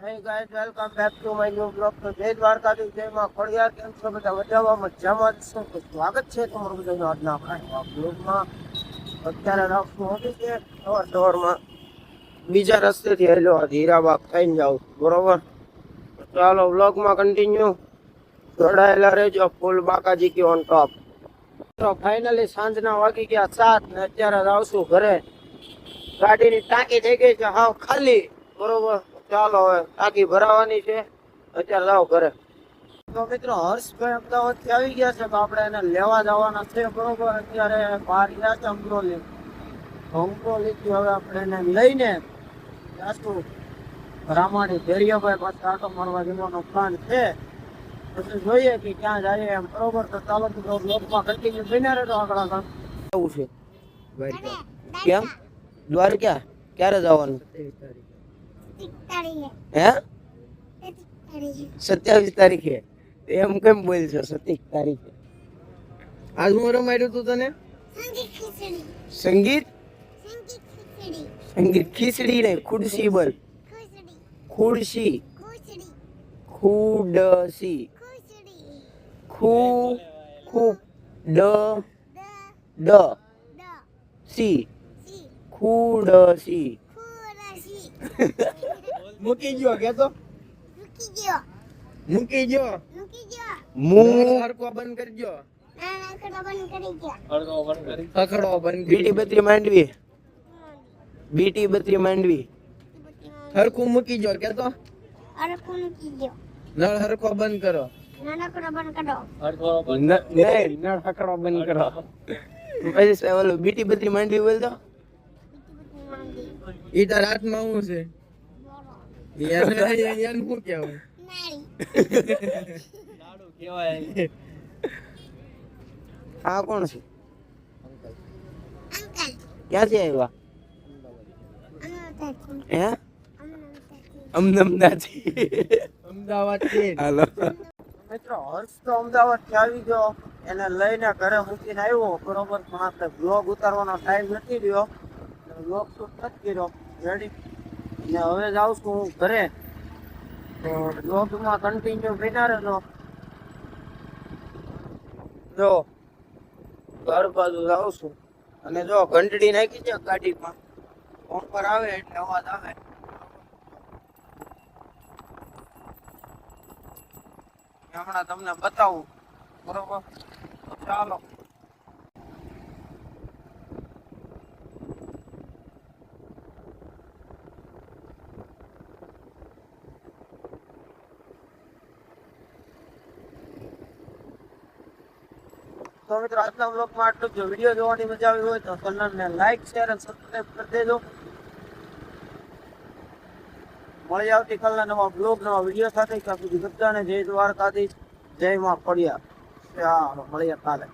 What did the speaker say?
Hey guys, welcome back to my new vlog. તો જય દ્વારકાધીશ, જય માં ખોડિયાર. કેમ છો બધા? મજામાં મજામાં જ છો? તો સ્વાગત છે તમારું બધાનું આજના આપણા બ્લોગમાં. અત્યારે રાખશું હતી કે સવારમાં બીજા રસ્તેથી હેલો હીરાબાગ થઈને જાઉં, બરોબર? ચાલો વ્લોગમાં કન્ટિન્યુ જોડાયેલા રહેજો. ફૂલ બાકાજી કી ઓન ટોપ. તો ફાઇનલી સાંજના વાગી ગયા 7 ને અત્યારે આવશું ઘરે. ગાડીની ટાંકી થઈ ગઈ છે હાવ ખાલી, બરોબર? ચાલો હવે ટાંકી ભરાવાની છે, અત્યારે જાવ ઘરે. તો મિત્રો હર્ષભાઈ અમદાવાદ થી આવી ગયા છે, તો આપણે એને લેવા જવાના છે, બરોબર? અત્યારે બહાર ગયા છે અમરોલી થી. હવે આપણે એને લઈને જાશું રામાણી દરિયાભાઈ પાસે આટો મારવા જવાનો પ્લાન છે. પછી જોઈએ કે ક્યાં જાય એમ, બરોબર? તો ચાલો મિત્રો બ્લોગમાં કન્ટિન્યુ બન્યા રહેજો. આગળ આગળ જવું છે કેમ દ્વારકા ક્યારે જવાનું? હે 27 તારીખે? એમ કેમ બોલ છો 27 તારીખે? આજ હું રમાડ્યું તું તને સંગીત સંગીત ખીચડી ને ખુડસી બોલ. ખુડસી ખુડસી ખુ ખુ ડ સી ખુડસી. મૂકી ગયો કે તો મૂકી ગયો. મું હરકો બંધ કરજો. ખખડો બંધ. બીટી બત્રી માંડવી, બીટી બત્રી માંડવી હરકું મૂકી ગયો કે તો નળ હરકો બંધ કરો. નળ હકડો બંધ કરો. પછી ઓલું બીટી બત્રી માંડવી બોલ તો. ઈ તાર હાથમાં શું છે? યાન શું કહેવાય? લાડુ કહેવાય. આ કોણ છે? ક્યાંથી આવ્યા? હે અમદાવાદ થી. હાલો મિત્રો, હર્ષ તો અમદાવાદ થી આવી ગયો, એને લઈને ઘરે મૂકીને આવ્યો, બરોબર? પણ આપણે બ્લોગ ઉતારવાનો ટાઈમ નથી રહ્યો, બ્લોગ શૂટ નથી કર્યો. રેડી ને હવે જાઉં છું હું ઘરે. તો બ્લોગમાં કન્ટિન્યુ બન્યા રહેજો. જો ઘર બાજુ જાઉં છું, અને જો ઘંટડી નાખી છે ગાડીમાં, ફોન પર આવે એટલે અવાજ આવે. હમણાં તમને બતાવું, બરોબર? ચાલો. તો મિત્રો આજના બ્લોગમાં આટલું જ. વિડીયો જોવાની મજા આવી હોય તો ચેનલને લાઈક શેર અને સબસ્ક્રાઇબ કરી દેજો. મળી આવતીકાલના નવા બ્લોગ નવા વિડીયો સાથે. ત્યાં સુધી બધાને જય દ્વારકાધીશ, જય માં ખોડિયાર. ચાલો મળીએ કાલે.